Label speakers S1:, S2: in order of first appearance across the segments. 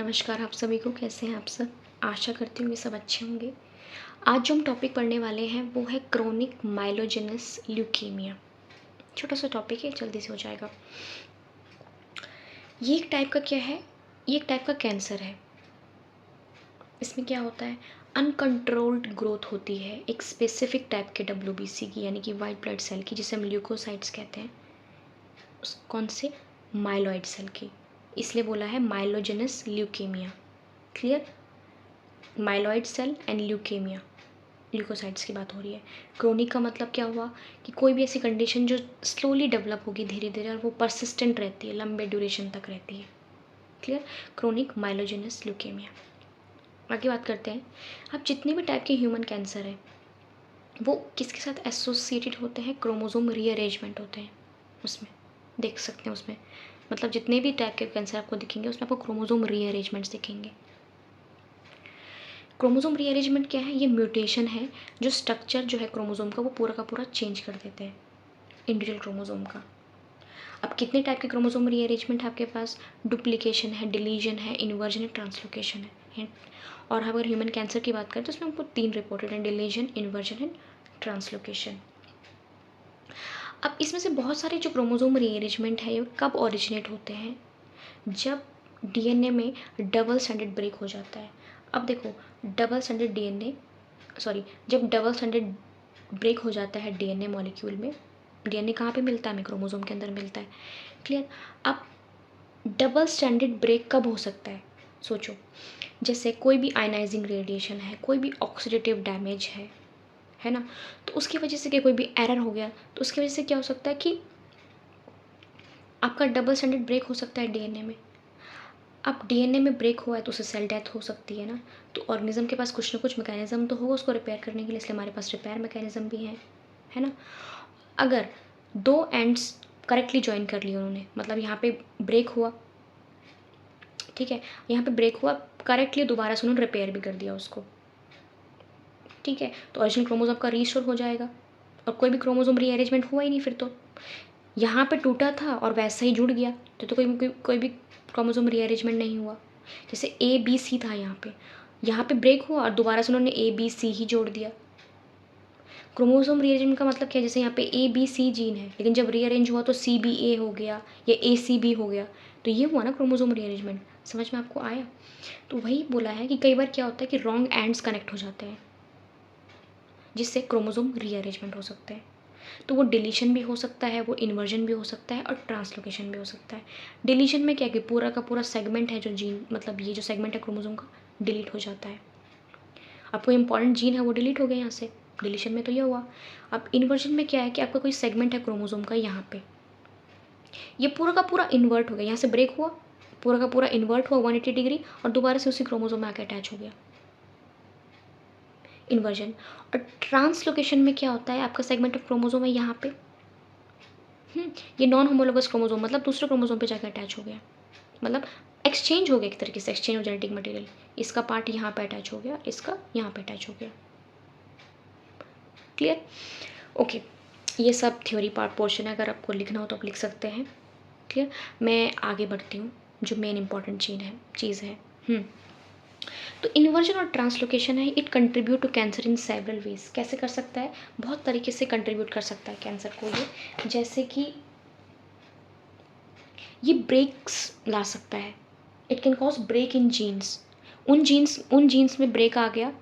S1: नमस्कार आप सभी को, कैसे हैं आप सब। आशा करती हूँ कि सब अच्छे होंगे। आज जो हम टॉपिक पढ़ने वाले हैं वो है क्रोनिक माइलोजेनस ल्यूकीमिया। छोटा सा टॉपिक है, जल्दी से हो जाएगा। ये एक टाइप का क्या है, ये एक टाइप का कैंसर है। इसमें क्या होता है, अनकंट्रोल्ड ग्रोथ होती है एक स्पेसिफिक टाइप के WBC की, यानी कि वाइट ब्लड सेल की, जिसे हम ल्यूकोसाइट्स कहते हैं। कौन से, माइलॉइड सेल की, इसलिए बोला है myelogenous leukaemia. Clear, myeloid cell and leukaemia, leukocytes की बात हो रही है। क्रोनिक का मतलब क्या हुआ कि कोई भी ऐसी कंडीशन जो स्लोली डेवलप होगी धीरे धीरे, और वो परसिस्टेंट रहती है, लंबे ड्यूरेशन तक रहती है। Clear, chronic myelogenous leukaemia. आगे बात करते हैं। अब जितने भी टाइप के ह्यूमन कैंसर है वो किसके साथ एसोसिएटेड होते हैं, क्रोमोसोम रीअरेंजमेंट होते हैं उसमें, देख सकते हैं उसमें। मतलब जितने भी टाइप के कैंसर आपको दिखेंगे उसमें आपको क्रोमोसोम रीअरेंजमेंट्स दिखेंगे। क्रोमोसोम रीअरेंजमेंट क्या है, ये म्यूटेशन है जो स्ट्रक्चर जो है क्रोमोसोम का वो पूरा का पूरा चेंज कर देते हैं, इंडिविजुअल क्रोमोसोम का। अब कितने टाइप के क्रोमोसोम रीअरेंजमेंट है आपके पास, डुप्लीकेशन है, डिलीजन है, इन्वर्जन है, ट्रांसलोकेशन है। और अगर ह्यूमन कैंसर की बात करें तो उसमें हमको 3 रिपोर्टेड हैं, डिलीजन, इन्वर्जन एंड ट्रांसलोकेशन। अब इसमें से बहुत सारे जो क्रोमोसोम रीअरेंजमेंट है ये कब ओरिजिनेट होते हैं, जब DNA में डबल स्टैंडर्ड ब्रेक हो जाता है। अब देखो, डबल स्टैंडर्ड DNA, सॉरी, जब डबल स्टैंडर्ड ब्रेक हो जाता है DNA मॉलिक्यूल में, DNA कहाँ पे मिलता है, हमें क्रोमोसोम के अंदर मिलता है। क्लियर। अब डबल स्टैंडर्ड ब्रेक कब हो सकता है, सोचो। जैसे कोई भी आयनाइजिंग रेडिएशन है, कोई भी ऑक्सीडेटिव डैमेज है ना, तो उसकी वजह से क्या, कोई भी एरर हो गया तो उसकी वजह से क्या हो सकता है कि आपका डबल स्टैंडर्ड ब्रेक हो सकता है DNA में। अब DNA में ब्रेक हुआ है तो उससे सेल डेथ हो सकती है ना। तो ऑर्गेनिज्म के पास कुछ ना कुछ मैकेनिज्म तो होगा उसको रिपेयर करने के लिए, इसलिए हमारे पास रिपेयर मैकेनिज्म भी है ना। अगर 2 एंड्स करेक्टली ज्वाइन कर लिए उन्होंने, मतलब यहाँ पे ब्रेक हुआ, ठीक है, यहाँ पे ब्रेक हुआ करेक्टली, दोबारा से उन्होंने रिपेयर भी कर दिया उसको, ठीक है, तो ओरिजिनल क्रोमोसोम का रीस्टोर हो जाएगा और कोई भी क्रोमोसोम रीअरेंजमेंट हुआ ही नहीं फिर तो। यहाँ पे टूटा था और वैसा ही जुड़ गया तो कोई भी क्रोमोसोम रीअरेंजमेंट नहीं हुआ। जैसे ABC था यहाँ पे ब्रेक हुआ और दोबारा से उन्होंने ABC ही जोड़ दिया। क्रोमोसोम रीअरेंजमेंट का मतलब क्या है, जैसे यहाँ पे ABC जीन है लेकिन जब रीअरेंज हुआ तो CBA हो गया या ACB हो गया, तो ये हुआ ना क्रोमोसोम रीअरेंजमेंट। समझ में आपको आया। तो वही बोला है कि कई बार क्या होता है कि रॉन्ग एंड्स कनेक्ट हो जाते हैं जिससे क्रोमोसोम रीअरेंजमेंट हो सकते हैं। तो वो डिलीशन भी हो सकता है, वो इन्वर्जन भी हो सकता है और ट्रांसलोकेशन भी हो सकता है। डिलीशन में क्या कि पूरा का पूरा सेगमेंट है जो जीन, मतलब ये जो सेगमेंट है क्रोमोसोम का, डिलीट हो जाता है। अब कोई इंपॉर्टेंट जीन है वो डिलीट हो गया यहाँ से, डिलीशन में तो ये हुआ। अब इन्वर्जन में क्या है कि आपका कोई सेगमेंट है क्रोमोसोम का, यहाँ पे ये पूरा का पूरा इन्वर्ट हो गया, यहाँ से ब्रेक हुआ, पूरा का पूरा इन्वर्ट हुआ 180 डिग्री और दोबारा से उसी क्रोमोसोम में आके अटैच हो गया, इन्वर्जन। और ट्रांसलोकेशन में क्या होता है, आपका सेगमेंट ऑफ क्रोमोसोम है यहाँ पे, ये नॉन होमोलोगस क्रोमोसोम, मतलब दूसरे क्रोमोसोम पे जाकर अटैच हो गया, मतलब एक्सचेंज हो गया, एक तरीके से एक्सचेंज ऑफ जेनेटिक मटेरियल। इसका पार्ट यहाँ पे अटैच हो गया, इसका यहाँ पे अटैच हो गया। Clear, okay. ये सब थ्योरी पार्ट पोर्शन है, अगर आपको लिखना हो तो आप लिख सकते हैं। क्लियर, मैं आगे बढ़ती हूँ। जो मेन इंपॉर्टेंट चीज़ है तो इन्वर्जन और ट्रांसलोकेशन है, it contribute to cancer in several ways. कैसे कर सकता है, बहुत तरीके से कंट्रीब्यूट कर सकता है कैंसर को ये। जैसे कि ये ब्रेक्स ला सकता है, it can cause break in genes. उन जीन्स में ब्रेक आ गया,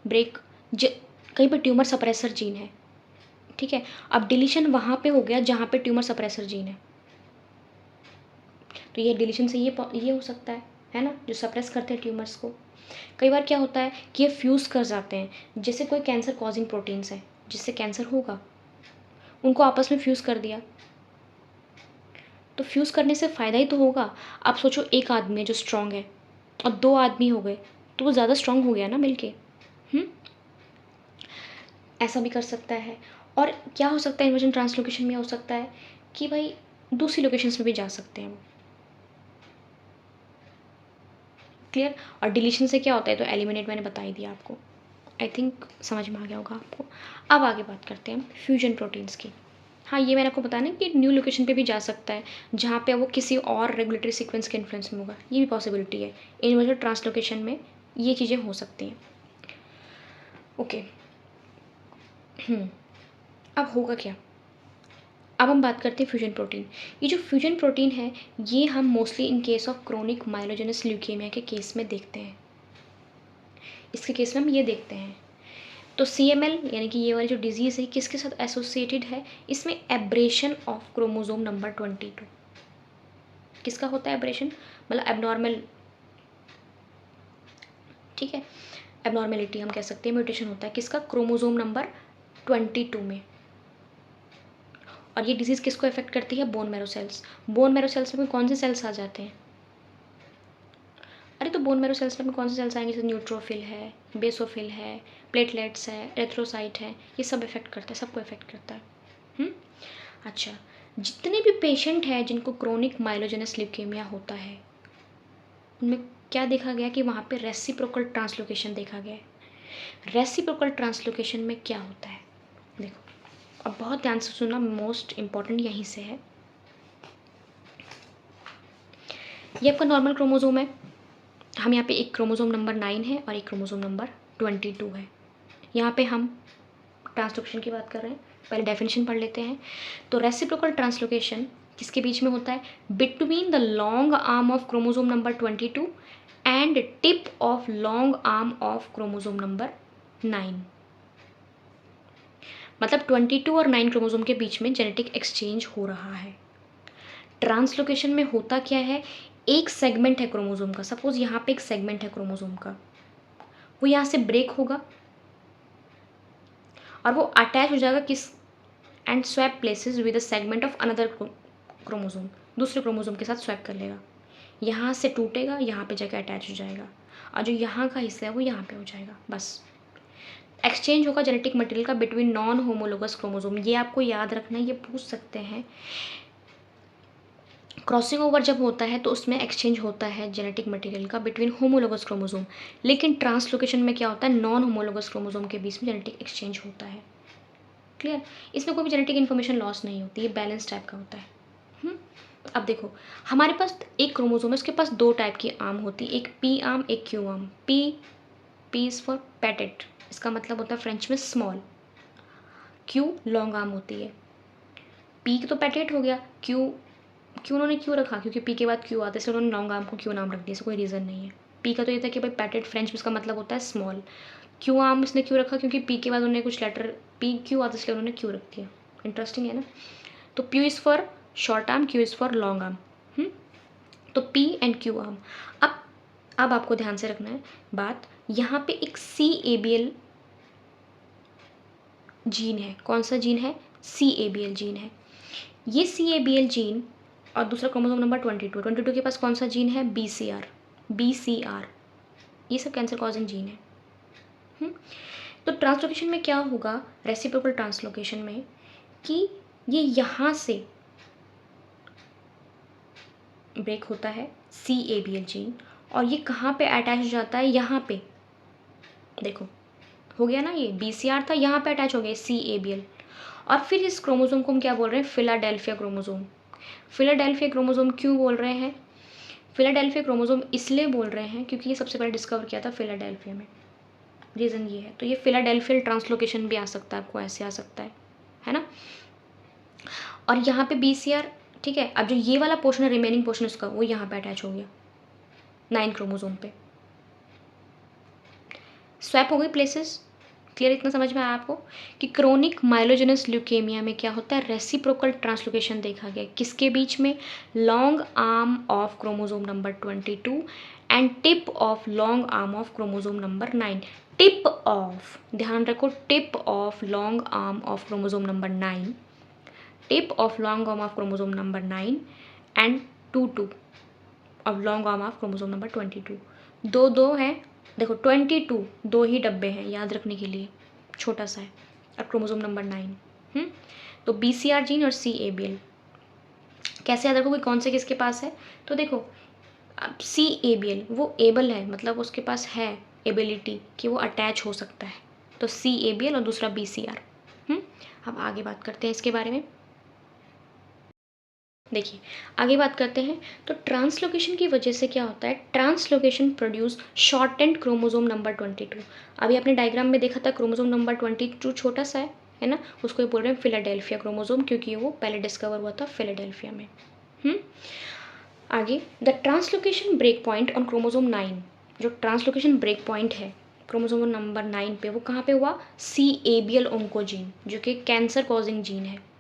S1: ब्रेक कहीं पर ट्यूमर सप्रेसर जीन है, ठीक है, अब डिलीशन वहाँ पे हो गया जहाँ पे ट्यूमर सप्रेसर जीन है, तो ये डिलीशन से ये हो सकता है ना, जो सप्रेस करते हैं ट्यूमर्स को। कई बार क्या होता है कि ये फ्यूज़ कर जाते हैं, जैसे कोई कैंसर कॉजिंग प्रोटीन्स है जिससे कैंसर होगा, उनको आपस में फ्यूज़ कर दिया, तो फ्यूज़ करने से फ़ायदा ही तो होगा। आप सोचो, एक आदमी है जो स्ट्रांग है और 2 आदमी हो गए तो वो ज़्यादा स्ट्रांग हो गया ना मिलके। ऐसा भी कर सकता है। और क्या हो सकता है, इन्वर्जन ट्रांसलोकेशन में हो सकता है कि भाई दूसरी लोकेशंस में भी जा सकते हैं वो। क्लियर, और डिलीशन से क्या होता है, तो एलिमिनेट मैंने बता ही दिया आपको। आई थिंक समझ में आ गया होगा आपको। अब आगे बात करते हैं फ्यूजन प्रोटीन्स की। हाँ, ये मैंने आपको बताया ना कि न्यू लोकेशन पे भी जा सकता है, जहाँ पे वो किसी और रेगुलेटरी सीक्वेंस के इन्फ्लुएंस में होगा, ये भी पॉसिबिलिटी है। इन्वर्जन ट्रांसलोकेशन में ये चीज़ें हो सकती हैं। ओके। अब होगा क्या? अब हम बात करते हैं फ्यूजन प्रोटीन। ये जो फ्यूजन प्रोटीन है, ये हम mostly in case of chronic myelogenous leukaemia के केस में देखते हैं। इसके केस में हम ये देखते हैं। तो CML यानी कि ये वाली जो डिजीज़ है किसके साथ एसोसिएटेड है? इसमें एब्रेशन ऑफ क्रोमोसोम नंबर 22। किसका होता है एब्रेशन? मतलब एबनॉर्मल, ठीक है, एबनॉर्मेलिटी हम कह सकते हैं, म्यूटेशन होता है किसका? क्रोमोसोम नंबर 22 में। और ये डिजीज़ किसको अफेक्ट करती है? Bone marrow cells. Bone marrow cells में कौन से सेल्स आ जाते हैं? अरे तो बोन मैरो सेल्स में कौन से सेल्स आएंगे? जैसे न्यूट्रोफिल है, बेसोफिल है, प्लेटलेट्स है, एरिथ्रोसाइट है, ये सब इफेक्ट करता है, सबको इफेक्ट करता है। अच्छा, जितने भी पेशेंट हैं जिनको क्रोनिक माइलोजेनस ल्यूकेमिया होता है, उनमें क्या देखा गया कि वहाँ पे रेसिप्रोकल ट्रांसलोकेशन देखा गया है। रेसिप्रोकल ट्रांसलोकेशन में क्या होता है? देखो, अब बहुत ध्यान से सुनना, मोस्ट इम्पॉर्टेंट यहीं से है। ये आपका नॉर्मल क्रोमोसोम है। हम यहाँ पे एक क्रोमोसोम नंबर 9 है और एक क्रोमोसोम नंबर 22 है। यहाँ पे हम ट्रांसलोकेशन की बात कर रहे हैं। पहले डेफिनेशन पढ़ लेते हैं। तो रेसिप्रोकल ट्रांसलोकेशन किसके बीच में होता है? Between the long arm of chromosome number 22 and tip of long arm of chromosome number 9। मतलब 22 और 9 क्रोमोसोम के बीच में जेनेटिक एक्सचेंज हो रहा है। ट्रांसलोकेशन में होता क्या है? एक सेगमेंट है क्रोमोसोम का, सपोज यहाँ पे एक सेगमेंट है क्रोमोसोम का, वो यहाँ से ब्रेक होगा और वो अटैच हो जाएगा किस? And swap places with a segment of another chromosome, दूसरे क्रोमोसोम के साथ स्वैप कर लेगा। यहाँ से टूटेगा, यहाँ पे जाकर अटैच हो जाएगा, और जो यहाँ का हिस्सा है वो यहाँ पे हो जाएगा। बस एक्सचेंज होगा जेनेटिक मटेरियल का बिटवीन नॉन होमोलोगस क्रोमोसोम। ये आपको याद रखना है, ये पूछ सकते हैं। क्रॉसिंग ओवर जब होता है तो उसमें एक्सचेंज होता है जेनेटिक मटेरियल का बिटवीन होमोलोगस क्रोमोसोम, लेकिन ट्रांसलोकेशन में क्या होता है? नॉन होमोलोगस क्रोमोसोम के बीच में जेनेटिक एक्सचेंज होता है। क्लियर? इसमें कोई भी जेनेटिक इन्फॉर्मेशन लॉस नहीं होती, ये बैलेंस टाइप का होता है। अब देखो, हमारे पास एक क्रोमोसोम है, उसके पास दो टाइप की आर्म होती है, एक पी आर्म, एक Q arm. P is for petite, इसका मतलब होता है फ्रेंच में स्मॉल। क्यू लॉन्ग आर्म होती है। पी तो पैटेट हो गया, क्यू उन्होंने क्यों रखा? क्योंकि पी के बाद क्यू आता है, इसलिए उन्होंने लॉन्ग आर्म को क्यू नाम रख दिया, इससे कोई रीज़न नहीं है। पी का तो ये था कि भाई पैटेट फ्रेंच में इसका मतलब होता है स्मॉल। क्यू आर्म इसने क्यों रखा? क्योंकि पी के बाद उन्होंने कुछ लेटर पी क्यू आता है, इसलिए उन्होंने क्यू रख दिया। इंटरेस्टिंग है ना? तो P is for short arm, Q is for long arm. तो पी एंड क्यू आर्म। अब आपको ध्यान से रखना है बात, यहाँ पे एक CABL जीन है। कौन सा जीन है? CABL जीन है। ये CABL जीन और दूसरा क्रोमोसोम नंबर 22 के पास कौन सा जीन है? BCR। ये सब कैंसर कॉजिंग जीन है। तो ट्रांसलोकेशन में क्या होगा रेसिप्रोकल ट्रांसलोकेशन में, कि ये यहाँ से ब्रेक होता है CABL जीन, और ये कहाँ पे अटैच हो जाता है? यहाँ पे देखो, हो गया ना, ये BCR था, यहाँ पे अटैच हो गया CABL। और फिर इस क्रोमोसोम को हम क्या बोल रहे हैं? Philadelphia chromosome. फिलाडेल्फिया क्रोमोसोम क्यों बोल रहे हैं? फिलाडेल्फिया क्रोमोसोम इसलिए बोल रहे हैं क्योंकि ये सबसे पहले डिस्कवर किया था फिलाडेल्फिया में, रीज़न ये है। तो ये फिलाडेल्फियल ट्रांसलोकेशन भी आ सकता है, आपको ऐसे आ सकता है ना? और यहाँ पे BCR, ठीक है। अब जो ये वाला पोर्शन है, रिमेनिंग पोर्शन उसका, वो यहाँ पे अटैच हो गया 9 क्रोमोसोम पे, स्वैप हो गई प्लेसेस। क्लियर? इतना समझ में आया आपको कि क्रोनिक माइलोजेनस ल्यूकेमिया में क्या होता है? रेसिप्रोकल ट्रांसलोकेशन देखा गया। किसके बीच में? Long arm of chromosome number 22 and tip of long arm of chromosome number 9। Tip of, ध्यान रखो, tip of long arm of chromosome number 9, tip of long arm of chromosome number 9 and 2 of long arm of chromosome number 22। दो हैं, देखो 22 दो ही डब्बे हैं, याद रखने के लिए, छोटा सा है, और क्रोमोसोम नंबर 9। तो BCR जीन और CABL कैसे याद रखोगे कौन से किसके पास है? तो देखो, अब CABL वो एबल है, मतलब उसके पास है एबिलिटी कि वो अटैच हो सकता है, तो CABL और दूसरा BCR। अब आगे बात करते हैं इसके बारे में। देखिए आगे बात करते हैं। तो ट्रांसलोकेशन की वजह से क्या होता है, translocation produce shortened chromosome number 22। अभी आपने डायग्राम में देखा था क्रोमोसोम नंबर 22 छोटा सा है ना, उसको बोल रहे हैं फिलाडेल्फिया क्रोमोसोम, क्योंकि वो पहले डिस्कवर हुआ था फिलाडेल्फिया में। आगे, the translocation break point on chromosome 9, जो ट्रांसलोकेशन ब्रेक पॉइंट है क्रोमोसोम नंबर 9 पे, वो कहाँ पे हुआ, CABL ओंकोजीन, जो कि कैंसर कॉजिंग जीन है।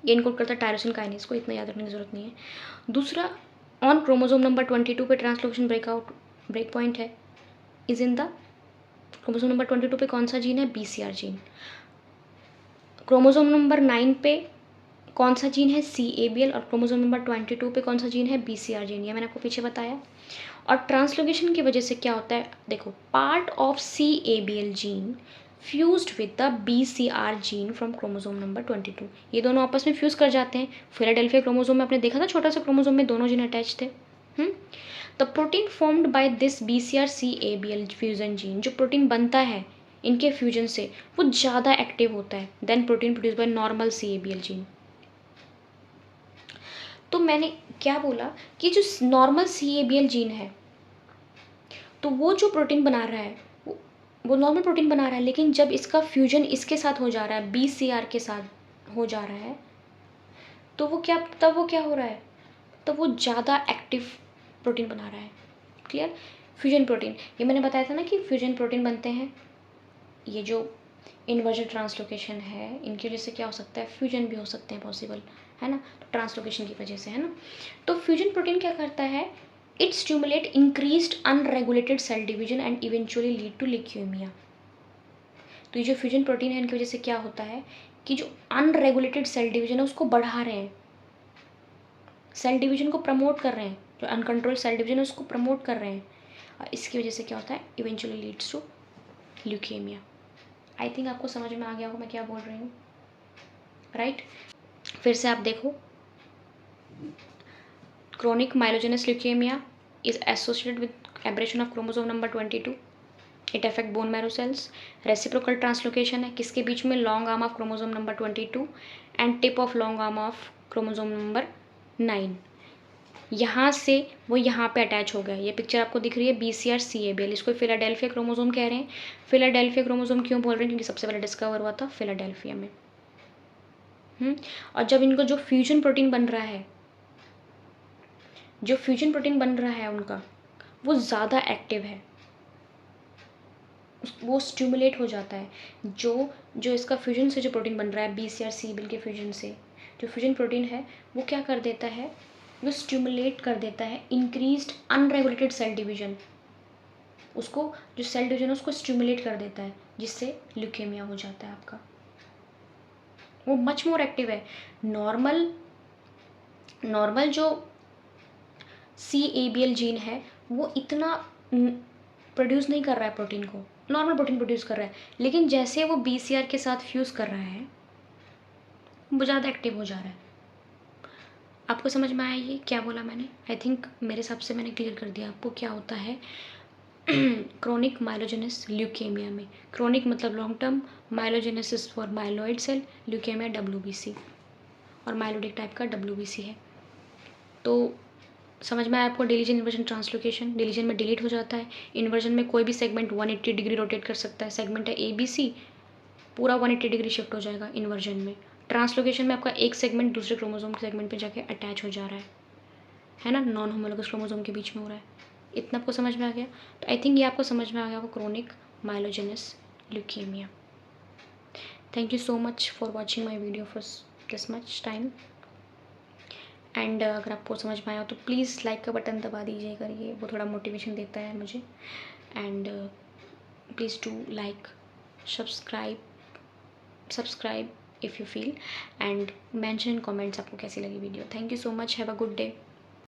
S1: ये इनकोड करता है टायरोसिन काइनेज को, इतना याद रखने की जरूरत नहीं है। दूसरा, ऑन क्रोमोसोम नंबर 22 पे ट्रांसलोकेशन ब्रेक पॉइंट है, is in the chromosome number 22 पे कौन सा जीन है, BCR जीन। क्रोमोसोम नंबर 9 पे कौन सा जीन है, CABL, और क्रोमोसोम नंबर 22 पे कौन सा जीन है, BCR जीन। ये मैंने आपको पीछे बताया। और ट्रांसलोकेशन की वजह से क्या होता है, देखो, part of CABL gene fused with the BCR gene from chromosome number 22। ये दोनों आपस में फ्यूज कर जाते हैं। फिलाडेल्फिया क्रोमोसोम में आपने देखा था, छोटा सा क्रोमोसोम में दोनों जीन अटैच थे। The protein formed by this BCR CABL fusion gene, जो प्रोटीन बनता है इनके फ्यूजन से, वो ज़्यादा एक्टिव होता है then protein produce by normal CABL gene. तो मैंने क्या बोला कि जो नॉर्मल CABL जीन है, तो वो जो प्रोटीन बना रहा है वो नॉर्मल प्रोटीन बना रहा है, लेकिन जब इसका फ्यूजन इसके साथ हो जा रहा है, BCR के साथ हो जा रहा है, तो वो क्या हो रहा है, तब वो ज़्यादा एक्टिव प्रोटीन बना रहा है। क्लियर। फ्यूजन प्रोटीन, ये मैंने बताया था ना कि फ्यूजन प्रोटीन बनते हैं, ये जो इन्वर्जन ट्रांसलोकेशन है इनकी वजह से क्या हो सकता है, फ्यूजन भी हो सकते हैं पॉसिबल, है ना, तो ट्रांसलोकेशन की वजह से, है ना। तो फ्यूजन प्रोटीन क्या करता है, it stimulate increased unregulated cell division and eventually lead to leukaemia. तो ये जो फ्यूजन प्रोटीन है इनकी वजह से क्या होता है कि जो अनरेगुलेटेड सेल डिवीजन है उसको बढ़ा रहे हैं, सेल डिवीजन को प्रमोट कर रहे हैं, जो अनकंट्रोल सेल डिवीजन है उसको प्रमोट कर रहे हैं, और इसकी वजह से क्या होता है, eventually leads to leukaemia. I think आपको समझ में आ गया होगा मैं क्या बोल रही हूँ, राइट। फिर से आप देखो, chronic myelogenous leukaemia is associated with aberration of chromosome number 22। It affect bone marrow cells. Reciprocal translocation है किसके बीच में, long arm of chromosome number 22 and tip of long arm of chromosome number 9। यहाँ से वो यहाँ पे अटैच हो गया। ये पिक्चर आपको दिख रही है BCR CABL, इसको फिलाडेल्फिया क्रोमोसोम कह रहे हैं। फिलाडेल्फिया क्रोमोसोम क्यों बोल रहे हैं, क्योंकि सबसे पहले डिस्कवर हुआ था फिलाडेल्फिया में। और जब इनको जो फ्यूजन प्रोटीन बन रहा है, उनका वो ज़्यादा एक्टिव है, वो स्टिमुलेट हो जाता है। जो इसका फ्यूजन से जो प्रोटीन बन रहा है, BCR CABL के फ्यूजन से जो फ्यूजन प्रोटीन है, वो क्या कर देता है, वो स्टिमुलेट कर देता है इंक्रीज्ड अनरेगुलेटेड सेल डिवीजन। उसको जो सेल डिवीजन है उसको स्टिमुलेट कर देता है, जिससे ल्यूकेमिया हो जाता है आपका। वो मच मोर एक्टिव है। नॉर्मल जो CABL जीन है वो इतना प्रोड्यूस नहीं कर रहा है प्रोटीन को, नॉर्मल प्रोटीन प्रोड्यूस कर रहा है, लेकिन जैसे वो BCR के साथ फ्यूज़ कर रहा है वो ज़्यादा एक्टिव हो जा रहा है। आपको समझ में आया ये क्या बोला मैंने, आई थिंक मेरे हिसाब से मैंने क्लियर कर दिया आपको क्या होता है क्रोनिक माइलोजेनस ल्यूकेमिया में। क्रोनिक मतलब long term, myelogenesis for myeloid cell, leukaemia WBC, और माइलोडिक टाइप का WBC है। तो समझ में आया आपको, डिलीजन इन्वर्जन ट्रांसलोकेशन, डिलीजन में डिलीट हो जाता है, इन्वर्जन में कोई भी सेगमेंट 180 डिग्री रोटेट कर सकता है, सेगमेंट है ABC, पूरा 180 डिग्री शिफ्ट हो जाएगा इन्वर्जन में। ट्रांसलोकेशन में आपका एक सेगमेंट दूसरे क्रोमोसोम के सेगमेंट पे जाके अटैच हो जा रहा है ना, नॉन होमोलोगस क्रोमोसोम के बीच में हो रहा है। इतना आपको समझ में आ गया, तो आई थिंक ये आपको समझ में आ गया होगा chronic myelogenous leukaemia. Thank you so much for watching my video for this much time, and अगर आपको समझ में आया हो तो प्लीज़ लाइक का बटन दबा दीजिए करिए, वो थोड़ा मोटिवेशन देता है मुझे। And please do like, subscribe if you feel, and mention in comments आपको कैसी लगी video. Thank you so much, have a good day.